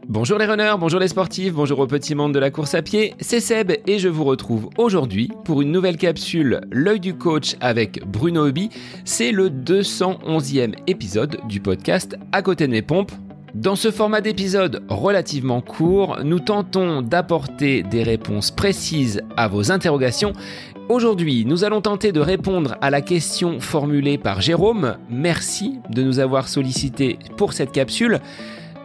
Bonjour les runners, bonjour les sportifs, bonjour au petit monde de la course à pied, c'est Seb et je vous retrouve aujourd'hui pour une nouvelle capsule L'œil du coach avec Bruno Heuby. C'est le 211e épisode du podcast À côté de mes pompes. Dans ce format d'épisode relativement court, nous tentons d'apporter des réponses précises à vos interrogations. Aujourd'hui, nous allons tenter de répondre à la question formulée par Jérôme. Merci de nous avoir sollicité pour cette capsule.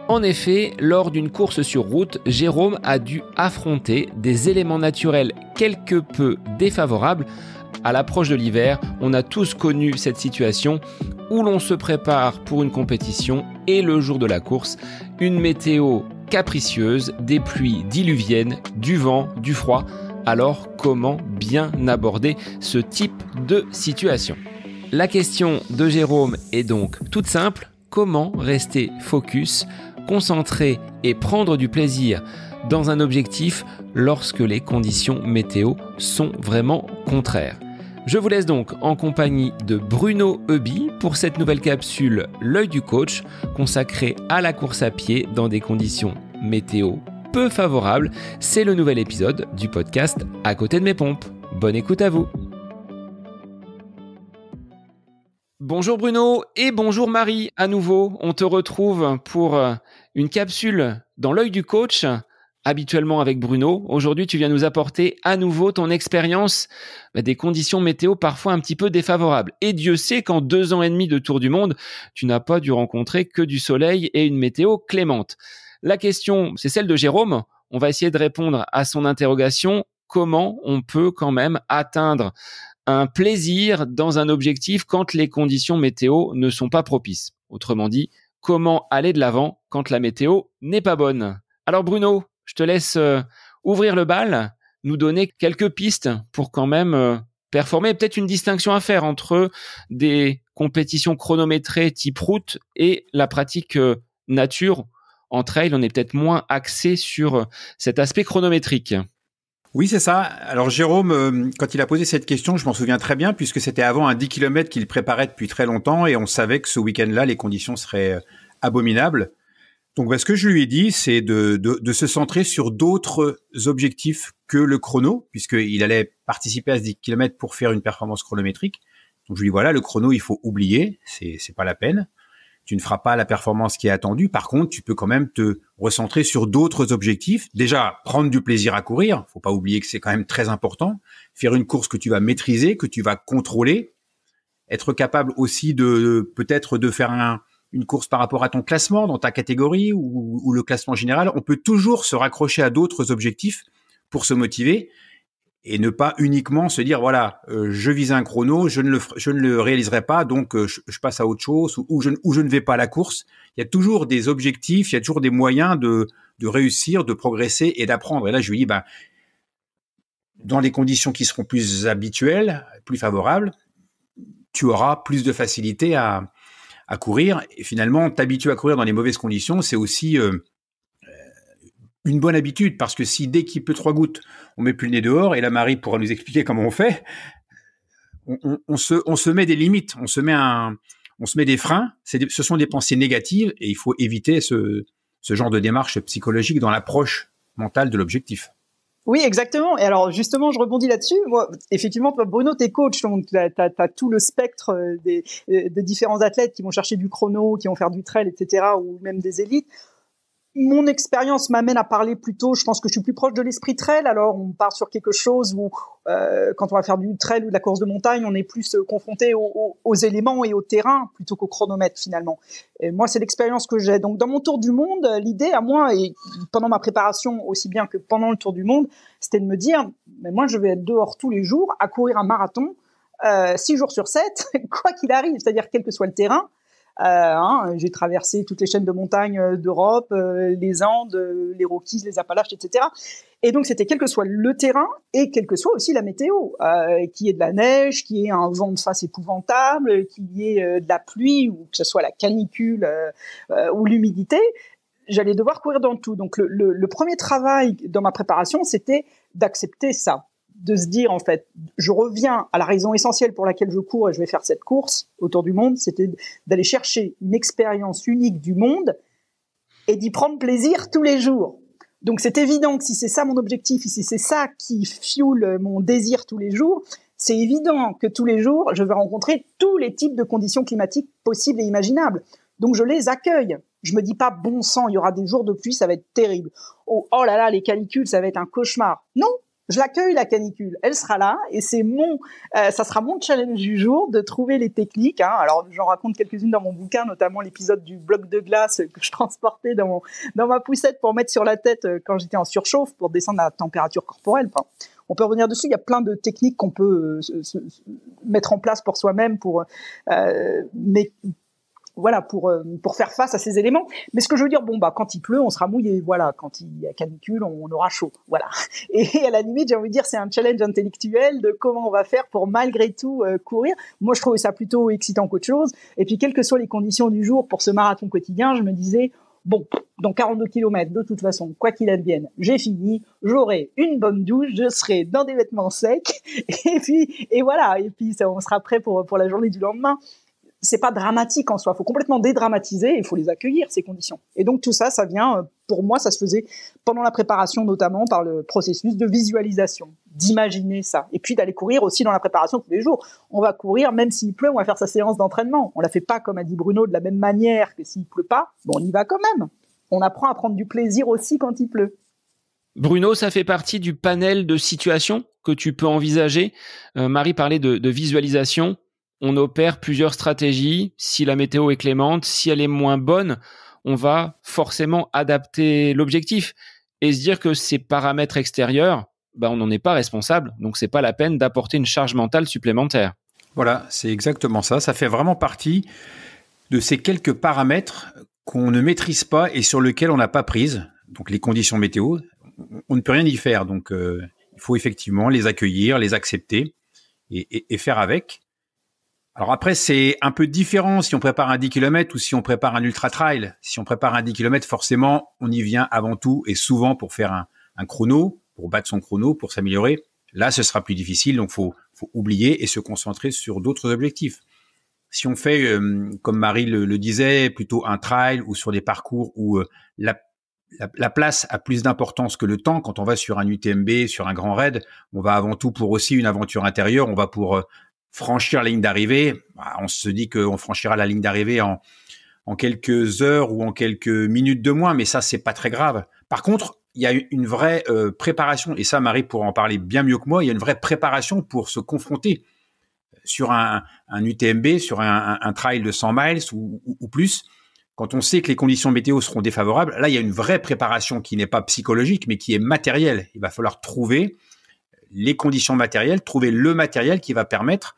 En effet, lors d'une course sur route, Jérôme a dû affronter des éléments naturels quelque peu défavorables. À l'approche de l'hiver, on a tous connu cette situation où l'on se prépare pour une compétition et le jour de la course, une météo capricieuse, des pluies diluviennes, du vent, du froid. Alors, comment bien aborder ce type de situation ? La question de Jérôme est donc toute simple. Comment rester focus, concentré et prendre du plaisir dans un objectif lorsque les conditions météo sont vraiment contraires ? Je vous laisse donc en compagnie de Bruno Heuby pour cette nouvelle capsule L'œil du coach consacrée à la course à pied dans des conditions météo peu favorables. C'est le nouvel épisode du podcast À côté de mes pompes. Bonne écoute à vous. Bonjour Bruno et bonjour Marie à nouveau. On te retrouve pour une capsule dans l'œil du coach, habituellement avec Bruno. Aujourd'hui, tu viens nous apporter à nouveau ton expérience des conditions météo parfois un petit peu défavorables. Et Dieu sait qu'en 2 ans et demi de tour du monde, tu n'as pas dû rencontrer que du soleil et une météo clémente. La question, c'est celle de Jérôme. On va essayer de répondre à son interrogation. Comment on peut quand même atteindre un plaisir dans un objectif quand les conditions météo ne sont pas propices? Autrement dit, comment aller de l'avant quand la météo n'est pas bonne? Alors Bruno, je te laisse ouvrir le bal, nous donner quelques pistes pour quand même performer. Peut-être une distinction à faire entre des compétitions chronométrées type route et la pratique nature. En trail, on est peut-être moins axé sur cet aspect chronométrique. Oui, c'est ça. Alors Jérôme, quand il a posé cette question, je m'en souviens très bien puisque c'était avant un 10 km qu'il préparait depuis très longtemps et on savait que ce week-end-là, les conditions seraient abominables. Donc ce que je lui ai dit, c'est de se centrer sur d'autres objectifs que le chrono, puisqu'il allait participer à ce 10 km pour faire une performance chronométrique. Donc je lui dis voilà, le chrono, il faut oublier, c'est pas la peine. Tu ne feras pas la performance qui est attendue. Par contre, tu peux quand même te recentrer sur d'autres objectifs. Déjà, prendre du plaisir à courir. Faut pas oublier que c'est quand même très important. Faire une course que tu vas maîtriser, que tu vas contrôler. Être capable aussi peut-être de faire une course par rapport à ton classement dans ta catégorie ou le classement général. On peut toujours se raccrocher à d'autres objectifs pour se motiver et ne pas uniquement se dire voilà, je vise un chrono, je ne le réaliserai pas, donc je passe à autre chose ou je ne vais pas à la course. Il y a toujours des objectifs, il y a toujours des moyens de réussir, de progresser et d'apprendre. Et là, je lui dis dans les conditions qui seront plus habituelles, plus favorables, tu auras plus de facilité à courir. Et finalement, t'habituer à courir dans les mauvaises conditions, c'est aussi une bonne habitude, parce que si dès qu'il pleut 3 gouttes, on met plus le nez dehors, et là Marie pourra nous expliquer comment on fait, on se met des limites, on se met des freins, ce sont des pensées négatives, et il faut éviter ce genre de démarche psychologique dans l'approche mentale de l'objectif. Oui, exactement. Et alors, justement, je rebondis là-dessus. Moi, effectivement, toi, Bruno, t'es coach, donc t'as tout le spectre des différents athlètes qui vont chercher du chrono, qui vont faire du trail, etc., ou même des élites. Mon expérience m'amène à parler plutôt, je pense que je suis plus proche de l'esprit trail, alors on part sur quelque chose où quand on va faire du trail ou de la course de montagne, on est plus confronté aux éléments et au terrain plutôt qu'au chronomètre finalement. Et moi, c'est l'expérience que j'ai. Donc dans mon tour du monde, l'idée à moi, et pendant ma préparation aussi bien que pendant le tour du monde, c'était de me dire, mais moi je vais être dehors tous les jours à courir un marathon, 6 jours sur 7, quoi qu'il arrive, c'est-à-dire quel que soit le terrain. J'ai traversé toutes les chaînes de montagnes d'Europe, les Andes, les Rockies, les Appalaches, etc. Et donc c'était quel que soit le terrain et quelle que soit aussi la météo, qu'il y ait de la neige, qu'il y ait un vent de face épouvantable, qu'il y ait de la pluie ou que ce soit la canicule ou l'humidité, j'allais devoir courir dans tout. Donc le premier travail dans ma préparation, c'était d'accepter ça. De se dire, en fait, je reviens à la raison essentielle pour laquelle je cours et je vais faire cette course autour du monde, c'était d'aller chercher une expérience unique du monde et d'y prendre plaisir tous les jours. Donc c'est évident que si c'est ça mon objectif, si c'est ça qui fuel mon désir tous les jours, c'est évident que tous les jours, je vais rencontrer tous les types de conditions climatiques possibles et imaginables. Donc je les accueille. Je me dis pas, bon sang, il y aura des jours de pluie, ça va être terrible. Oh là là, les canicules, ça va être un cauchemar. Non, je l'accueille, la canicule. Elle sera là et c'est ça sera mon challenge du jour de trouver les techniques. Alors, j'en raconte quelques-unes dans mon bouquin, notamment l'épisode du bloc de glace que je transportais dans ma poussette pour mettre sur la tête quand j'étais en surchauffe pour descendre la température corporelle. Enfin, on peut revenir dessus. Il y a plein de techniques qu'on peut mettre en place pour soi-même pour faire face à ces éléments. Mais ce que je veux dire, quand il pleut, on sera mouillé. Voilà, quand il y a canicule, on aura chaud. Voilà. Et à la limite, j'ai envie de dire, c'est un challenge intellectuel de comment on va faire pour malgré tout courir. Moi, je trouvais ça plutôt excitant qu'autre chose. Et puis, quelles que soient les conditions du jour pour ce marathon quotidien, je me disais, dans 42 kilomètres, de toute façon, quoi qu'il advienne, j'ai fini, j'aurai une bonne douche, je serai dans des vêtements secs, et voilà. Et puis, on sera prêt pour la journée du lendemain. C'est pas dramatique en soi. Il faut complètement dédramatiser et il faut les accueillir, ces conditions. Et donc, tout ça, ça vient, pour moi, ça se faisait pendant la préparation, notamment par le processus de visualisation, d'imaginer ça. Et puis, d'aller courir aussi dans la préparation tous les jours. On va courir, même s'il pleut, on va faire sa séance d'entraînement. On la fait pas, comme a dit Bruno, de la même manière que s'il pleut pas. On y va quand même. On apprend à prendre du plaisir aussi quand il pleut. Bruno, ça fait partie du panel de situations que tu peux envisager. Marie parlait de visualisation. On opère plusieurs stratégies. Si la météo est clémente, si elle est moins bonne, on va forcément adapter l'objectif et se dire que ces paramètres extérieurs, on n'en est pas responsable. Donc, c'est pas la peine d'apporter une charge mentale supplémentaire. Voilà, c'est exactement ça. Ça fait vraiment partie de ces quelques paramètres qu'on ne maîtrise pas et sur lesquels on n'a pas prise. Donc, les conditions météo, on ne peut rien y faire. Donc, il faut effectivement les accueillir, les accepter et faire avec. Alors après, c'est un peu différent si on prépare un 10 km ou si on prépare un ultra-trail. Si on prépare un 10 km, forcément, on y vient avant tout et souvent pour faire un chrono, pour battre son chrono, pour s'améliorer. Là, ce sera plus difficile, donc faut oublier et se concentrer sur d'autres objectifs. Si on fait, comme Marie le disait, plutôt un trail ou sur des parcours où la place a plus d'importance que le temps, quand on va sur un UTMB, sur un grand raid, on va avant tout pour aussi une aventure intérieure, on va pour franchir la ligne d'arrivée. On se dit qu'on franchira la ligne d'arrivée en quelques heures ou en quelques minutes de moins, mais ça, c'est pas très grave. Par contre, il y a une vraie préparation, et ça, Marie pourra en parler bien mieux que moi, il y a une vraie préparation pour se confronter sur un UTMB, sur un trail de 100 miles ou plus. Quand on sait que les conditions météo seront défavorables, là, il y a une vraie préparation qui n'est pas psychologique, mais qui est matérielle. Il va falloir trouver les conditions matérielles, trouver le matériel qui va permettre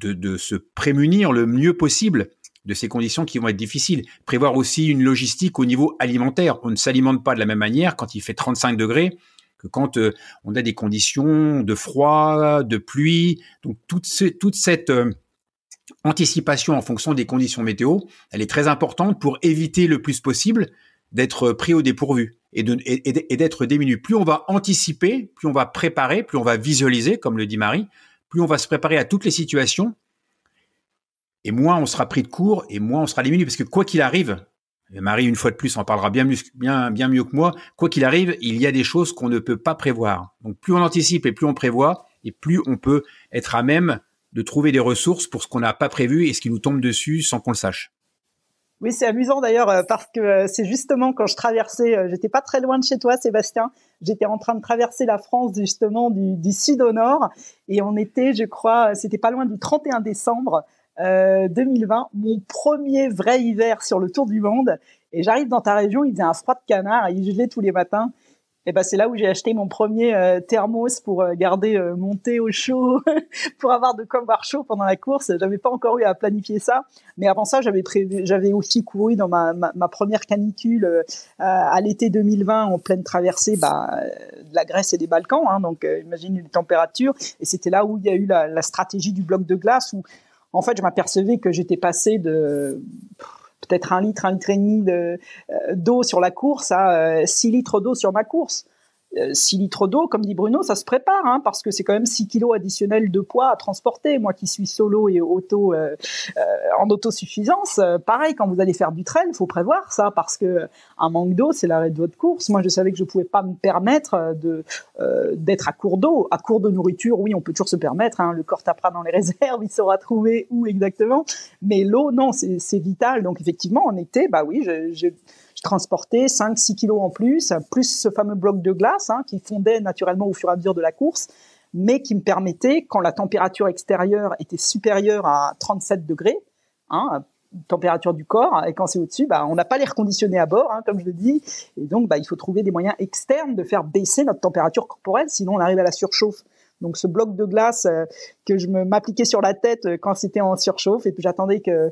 de se prémunir le mieux possible de ces conditions qui vont être difficiles. Prévoir aussi une logistique au niveau alimentaire. On ne s'alimente pas de la même manière quand il fait 35 degrés que quand on a des conditions de froid, de pluie. Donc toute cette anticipation en fonction des conditions météo, elle est très importante pour éviter le plus possible d'être pris au dépourvu et d'être démuni. Plus on va anticiper, plus on va préparer, plus on va visualiser, comme le dit Marie, plus on va se préparer à toutes les situations, et moins on sera pris de court, et moins on sera démuni, parce que quoi qu'il arrive, et Marie, une fois de plus, en parlera bien mieux que moi, quoi qu'il arrive, il y a des choses qu'on ne peut pas prévoir. Donc plus on anticipe et plus on prévoit, et plus on peut être à même de trouver des ressources pour ce qu'on n'a pas prévu et ce qui nous tombe dessus sans qu'on le sache. Oui, c'est amusant d'ailleurs parce que c'est justement quand je traversais, j'étais pas très loin de chez toi, Sébastien, j'étais en train de traverser la France justement du sud au nord et on était, je crois, c'était pas loin du 31 décembre 2020, mon premier vrai hiver sur le tour du monde. Et j'arrive dans ta région, il faisait un froid de canard, il gelait tous les matins. Et ben c'est là où j'ai acheté mon premier thermos pour garder mon thé au chaud, pour avoir de quoi boire chaud pendant la course. J'avais pas encore eu à planifier ça, mais avant ça j'avais aussi couru dans ma première canicule à l'été 2020 en pleine traversée de la Grèce et des Balkans. Donc imagine les températures. Et c'était là où il y a eu la stratégie du bloc de glace où en fait je m'apercevais que j'étais passé de peut-être 1 litre et demi d'eau sur la course à 6 litres d'eau sur ma course. 6 litres d'eau, comme dit Bruno, ça se prépare, hein, parce que c'est quand même 6 kilos additionnels de poids à transporter. Moi qui suis solo et en autosuffisance, pareil, quand vous allez faire du trail, il faut prévoir ça, parce que un manque d'eau, c'est l'arrêt de votre course. Moi, je savais que je pouvais pas me permettre d'être à court d'eau. À court de nourriture, oui, on peut toujours se permettre, hein, le corps tapera dans les réserves, il saura trouver où exactement. Mais l'eau, non, c'est vital. Donc effectivement, en été, bah oui, je transportais 5-6 kilos en plus ce fameux bloc de glace, hein, qui fondait naturellement au fur et à mesure de la course, mais qui me permettait, quand la température extérieure était supérieure à 37 degrés, hein, température du corps, et quand c'est au-dessus, bah, on n'a pas l'air conditionné à bord, hein, comme je le dis, et donc bah, il faut trouver des moyens externes de faire baisser notre température corporelle, sinon on arrive à la surchauffe. Donc ce bloc de glace que je m'appliquais sur la tête quand c'était en surchauffe, et puis j'attendais que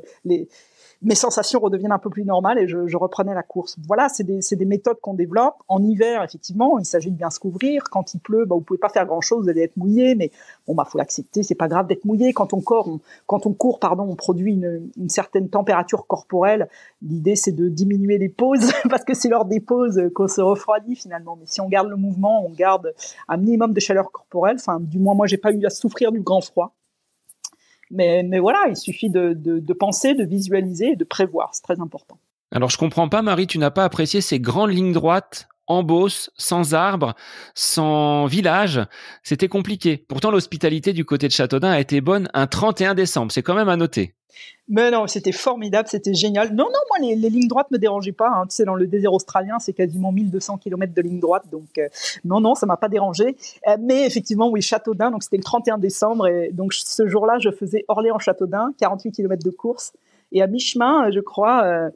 mes sensations redeviennent un peu plus normales et je reprenais la course. Voilà, c'est des méthodes qu'on développe. En hiver, effectivement, il s'agit de bien se couvrir. Quand il pleut, bah, vous pouvez pas faire grand-chose, vous allez être mouillé, mais bon, bah, faut l'accepter, c'est pas grave d'être mouillé. Quand on court, on produit une certaine température corporelle. L'idée, c'est de diminuer les pauses, parce que c'est lors des pauses qu'on se refroidit finalement. Mais si on garde le mouvement, on garde un minimum de chaleur corporelle. Enfin, du moins, moi, j'ai pas eu à souffrir du grand froid. Mais voilà, il suffit de penser, de visualiser et de prévoir. C'est très important. Alors, je comprends pas, Marie, tu n'as pas apprécié ces grandes lignes droites en Beauce, sans arbres, sans village. C'était compliqué. Pourtant, l'hospitalité du côté de Châteaudun a été bonne un 31 décembre. C'est quand même à noter. Mais non, c'était formidable, c'était génial. Non, moi, les lignes droites me dérangeaient pas. Hein. Tu sais, dans le désert australien, c'est quasiment 1200 km de ligne droite. Donc, non, ça m'a pas dérangé. Mais effectivement, oui, Châteaudun, donc c'était le 31 décembre. Et donc, ce jour-là, je faisais Orléans-Châteaudun, 48 km de course. Et à mi-chemin, je crois,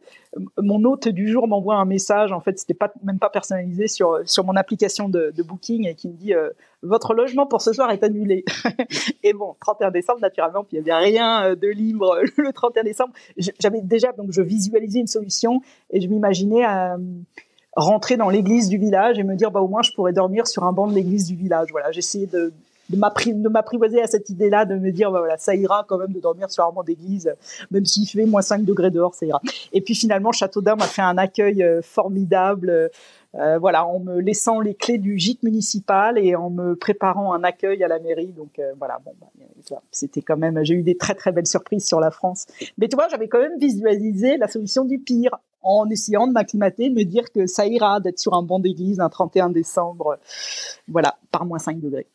mon hôte du jour m'envoie un message. En fait, c'était même pas personnalisé sur mon application de booking, et qui me dit votre logement pour ce soir est annulé. Et bon, 31 décembre, naturellement, puis il n'y avait rien de libre le 31 décembre. J'avais déjà, donc je visualisais une solution, et je m'imaginais rentrer dans l'église du village et me dire, bah au moins je pourrais dormir sur un banc de l'église du village. Voilà, j'essayais de m'apprivoiser à cette idée-là, de me dire, bah voilà, ça ira quand même de dormir sur un banc d'église, même s'il fait moins 5 degrés dehors, ça ira. Et puis finalement, Châteaudun m'a fait un accueil formidable, voilà, en me laissant les clés du gîte municipal et en me préparant un accueil à la mairie. Donc voilà, bon, c'était quand même, j'ai eu des très très belles surprises sur la France. Mais tu vois, j'avais quand même visualisé la solution du pire, en essayant de m'acclimater, de me dire que ça ira d'être sur un banc d'église un 31 décembre, voilà, par moins 5 degrés.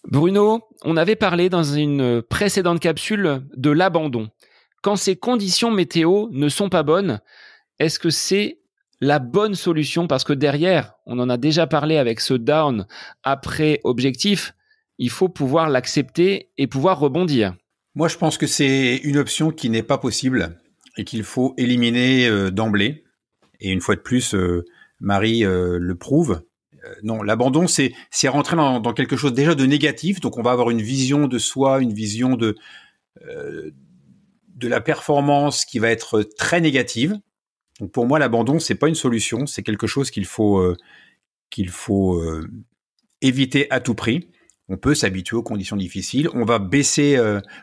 Bruno, on avait parlé dans une précédente capsule de l'abandon. Quand ces conditions météo ne sont pas bonnes, est-ce que c'est la bonne solution? Parce que derrière, on en a déjà parlé avec ce down après objectif, il faut pouvoir l'accepter et pouvoir rebondir. Moi, je pense que c'est une option qui n'est pas possible et qu'il faut éliminer d'emblée. Et une fois de plus, Marie le prouve. Non, l'abandon, c'est rentrer dans quelque chose déjà de négatif. Donc, on va avoir une vision de soi, une vision de la performance qui va être très négative. Donc, pour moi, l'abandon, c'est pas une solution. C'est quelque chose qu'il faut éviter à tout prix. On peut s'habituer aux conditions difficiles. On va baisser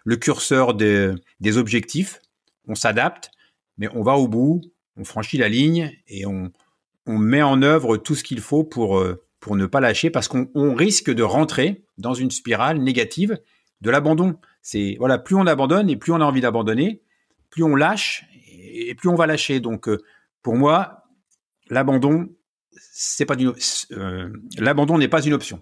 le curseur des objectifs. On s'adapte, mais on va au bout. On franchit la ligne et on met en œuvre tout ce qu'il faut pour ne pas lâcher, parce qu'on risque de rentrer dans une spirale négative de l'abandon. C'est voilà, plus on abandonne et plus on a envie d'abandonner, plus on lâche et plus on va lâcher. Donc pour moi, l'abandon n'est pas une option.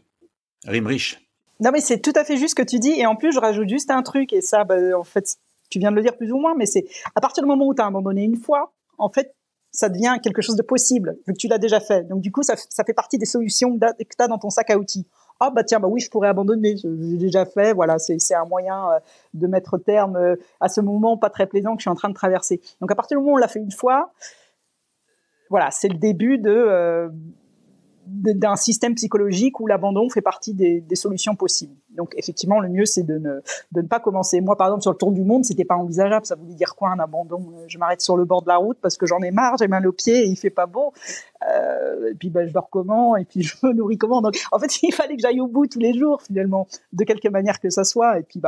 Rime riche. Non, mais c'est tout à fait juste ce que tu dis, et en plus je rajoute juste un truc, et ça, en fait, tu viens de le dire plus ou moins, mais c'est à partir du moment où tu as abandonné une fois, en fait, ça devient quelque chose de possible, vu que tu l'as déjà fait. Donc, du coup, ça fait partie des solutions que tu as dans ton sac à outils. Ah, bah tiens, bah oui, je pourrais abandonner, j'ai déjà fait, voilà, c'est un moyen de mettre terme à ce moment pas très plaisant que je suis en train de traverser. Donc, à partir du moment où on l'a fait une fois, voilà, c'est le début d'un système psychologique où l'abandon fait partie des solutions possibles. Donc effectivement, le mieux c'est de ne pas commencer. Moi, par exemple, sur le tour du monde, c'était pas envisageable. Ça voulait dire quoi, un abandon? Je m'arrête sur le bord de la route parce que j'en ai marre, j'ai mal aux pieds et il fait pas beau. Et puis je dors comment? Et puis je me nourris comment? Donc en fait, il fallait que j'aille au bout tous les jours finalement, de quelque manière que ça soit. Et puis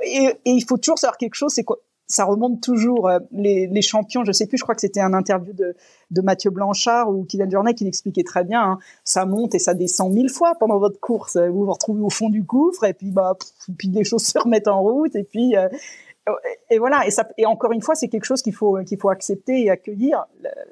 et il faut toujours savoir quelque chose, c'est quoi? ça remonte toujours. Les champions, je sais plus, je crois que c'était un interview de Mathieu Blanchard ou Kylian Jornet qui l'expliquait très bien. Hein. Ça monte et ça descend 1000 fois pendant votre course. Vous vous retrouvez au fond du gouffre et puis puis les choses se remettent en route et puis et voilà. Et encore une fois, c'est quelque chose qu'il faut accepter et accueillir.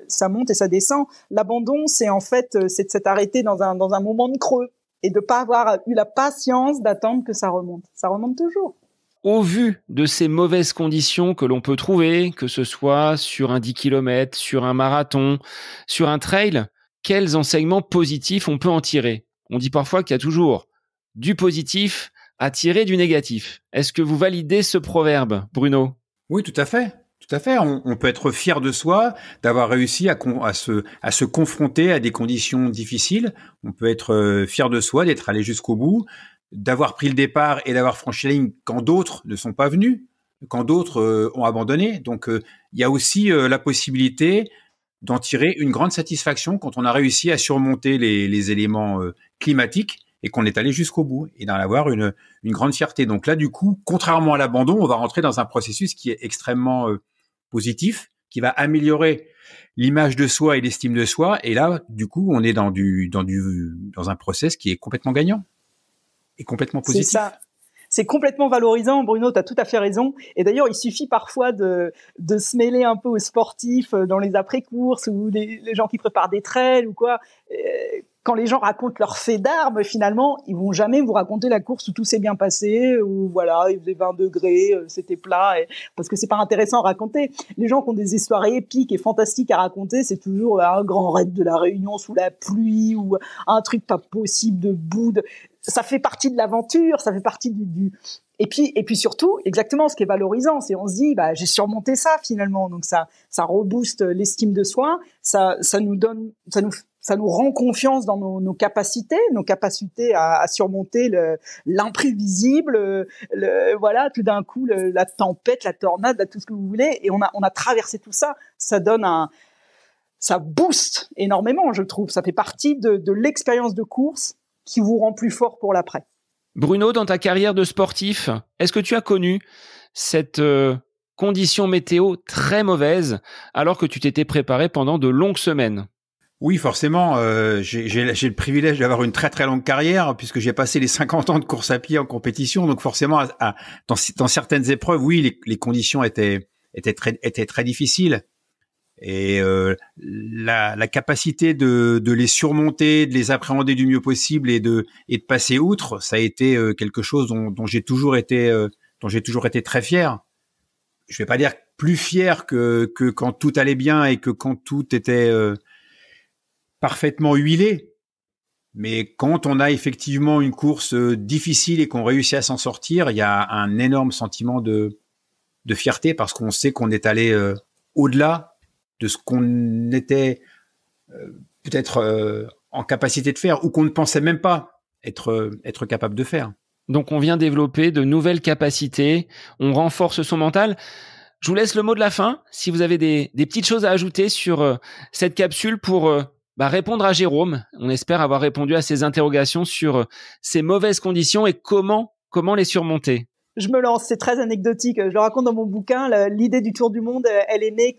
Ça monte et ça descend. L'abandon, c'est en fait, c'est de s'être arrêté dans un moment de creux et de pas avoir eu la patience d'attendre que ça remonte. Ça remonte toujours. Au vu de ces mauvaises conditions que l'on peut trouver, que ce soit sur un 10 km, sur un marathon, sur un trail, quels enseignements positifs on peut en tirer? On dit parfois qu'il y a toujours du positif à tirer du négatif. Est-ce que vous validez ce proverbe, Bruno? Oui, tout à fait. Tout à fait. On peut être fier de soi, d'avoir réussi à se confronter à des conditions difficiles. On peut être fier de soi, d'être allé jusqu'au bout, d'avoir pris le départ et d'avoir franchi la ligne quand d'autres ne sont pas venus, quand d'autres ont abandonné. Donc, il y a aussi la possibilité d'en tirer une grande satisfaction quand on a réussi à surmonter les éléments climatiques et qu'on est allé jusqu'au bout et d'en avoir une grande fierté. Donc là, du coup, contrairement à l'abandon, on va rentrer dans un processus qui est extrêmement positif, qui va améliorer l'image de soi et l'estime de soi. Et là, du coup, on est dans un process qui est complètement gagnant et complètement positif. C'est ça. C'est complètement valorisant, Bruno, tu as tout à fait raison. Et d'ailleurs, il suffit parfois de se mêler un peu aux sportifs dans les après-courses ou les gens qui préparent des trails ou quoi. Quand les gens racontent leurs faits d'armes, finalement, ils vont jamais vous raconter la course où tout s'est bien passé, où voilà, il faisait 20 degrés, c'était plat, parce que c'est pas intéressant à raconter. Les gens qui ont des histoires épiques et fantastiques à raconter, c'est toujours un grand raid de la Réunion sous la pluie ou un truc pas possible de bout de... Ça fait partie de l'aventure, ça fait partie du... Et puis surtout, exactement, ce qui est valorisant, c'est on se dit, j'ai surmonté ça finalement, donc ça rebooste l'estime de soi, ça nous rend confiance dans nos capacités à surmonter l'imprévisible, voilà, tout d'un coup la tempête, la tornade, tout ce que vous voulez, et on a traversé tout ça. Ça booste énormément, je trouve. Ça fait partie de l'expérience de course qui vous rend plus fort pour l'après. Bruno, dans ta carrière de sportif, est-ce que tu as connu cette condition météo très mauvaise alors que tu t'étais préparé pendant de longues semaines? Oui, forcément. J'ai le privilège d'avoir une très très longue carrière puisque j'ai passé les 50 ans de course à pied en compétition. Donc forcément, dans certaines épreuves, oui, les conditions étaient très difficiles. Et la capacité de les surmonter, de les appréhender du mieux possible et de passer outre, ça a été quelque chose dont j'ai toujours été très fier. Je vais pas dire plus fier que quand tout allait bien et que quand tout était parfaitement huilé, mais quand on a effectivement une course difficile et qu'on réussit à s'en sortir, il y a un énorme sentiment de fierté parce qu'on sait qu'on est allé au-delà de ce qu'on était peut-être en capacité de faire ou qu'on ne pensait même pas être capable de faire. Donc on vient développer de nouvelles capacités, on renforce son mental. Je vous laisse le mot de la fin. Si vous avez des petites choses à ajouter sur cette capsule pour répondre à Jérôme, on espère avoir répondu à ses interrogations sur ces mauvaises conditions et comment les surmonter. Je me lance, c'est très anecdotique. Je le raconte dans mon bouquin. L'idée du tour du monde, elle est née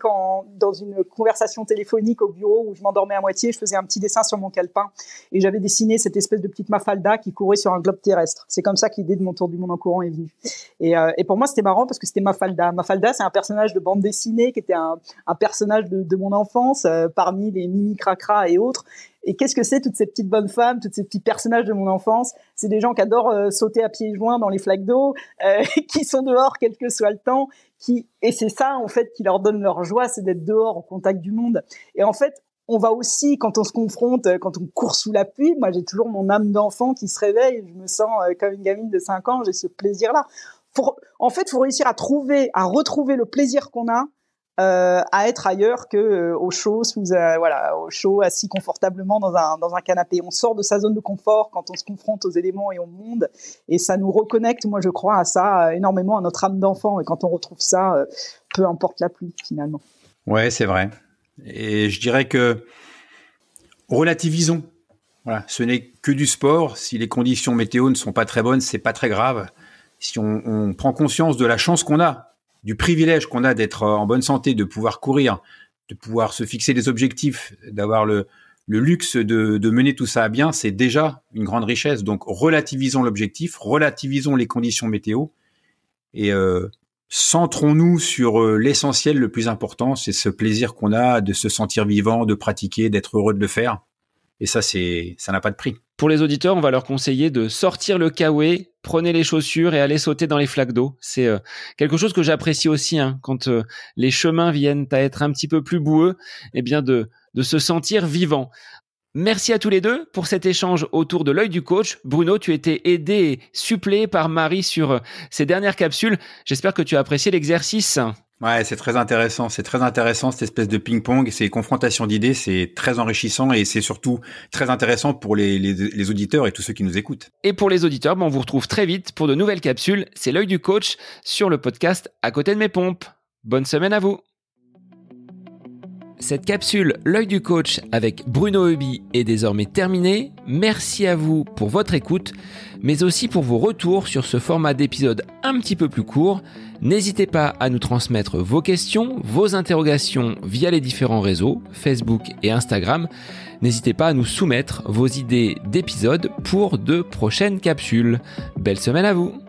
dans une conversation téléphonique au bureau où je m'endormais à moitié, je faisais un petit dessin sur mon calepin et j'avais dessiné cette espèce de petite Mafalda qui courait sur un globe terrestre. C'est comme ça que l'idée de mon tour du monde en courant est venue. Et pour moi, c'était marrant parce que c'était Mafalda. Mafalda, c'est un personnage de bande dessinée qui était un personnage de mon enfance, parmi les Mimi Cracra et autres. Et qu'est-ce que c'est toutes ces petites bonnes femmes, tous ces petits personnages de mon enfance? C'est des gens qui adorent sauter à pieds joints dans les flaques d'eau, qui sont dehors quel que soit le temps, et c'est ça en fait qui leur donne leur joie, c'est d'être dehors au contact du monde. Et en fait, on va aussi, quand on se confronte, quand on court sous la pluie, moi j'ai toujours mon âme d'enfant qui se réveille, je me sens comme une gamine de 5 ans, j'ai ce plaisir-là. En fait, faut réussir à retrouver le plaisir qu'on a à être ailleurs que au chaud au chaud assis confortablement dans un canapé. On sort de sa zone de confort quand on se confronte aux éléments et au monde et ça nous reconnecte, moi je crois à ça énormément, à notre âme d'enfant, et quand on retrouve ça, peu importe la pluie finalement. Ouais, c'est vrai. Et je dirais que relativisons. Voilà, ce n'est que du sport. Si les conditions météo ne sont pas très bonnes, c'est pas très grave. Si on prend conscience de la chance qu'on a du privilège qu'on a d'être en bonne santé, de pouvoir courir, de pouvoir se fixer des objectifs, d'avoir le luxe de mener tout ça à bien, c'est déjà une grande richesse. Donc, relativisons l'objectif, relativisons les conditions météo et centrons-nous sur l'essentiel, le plus important, c'est ce plaisir qu'on a de se sentir vivant, de pratiquer, d'être heureux de le faire. Et ça n'a pas de prix. Pour les auditeurs, on va leur conseiller de sortir le kawaii, prenez les chaussures et allez sauter dans les flaques d'eau. C'est quelque chose que j'apprécie aussi quand les chemins viennent à être un petit peu plus boueux, eh bien de se sentir vivant. Merci à tous les deux pour cet échange autour de l'œil du coach. Bruno, tu étais aidé et suppléé par Marie sur ces dernières capsules. J'espère que tu as apprécié l'exercice. Ouais, c'est très intéressant. C'est très intéressant, cette espèce de ping-pong, ces confrontations d'idées. C'est très enrichissant et c'est surtout très intéressant pour les auditeurs et tous ceux qui nous écoutent. Et pour les auditeurs, on vous retrouve très vite pour de nouvelles capsules. C'est l'œil du coach sur le podcast À côté de mes pompes. Bonne semaine à vous. Cette capsule L'œil du coach avec Bruno Heuby est désormais terminée. Merci à vous pour votre écoute, mais aussi pour vos retours sur ce format d'épisode un petit peu plus court. N'hésitez pas à nous transmettre vos questions, vos interrogations via les différents réseaux, Facebook et Instagram. N'hésitez pas à nous soumettre vos idées d'épisodes pour de prochaines capsules. Belle semaine à vous!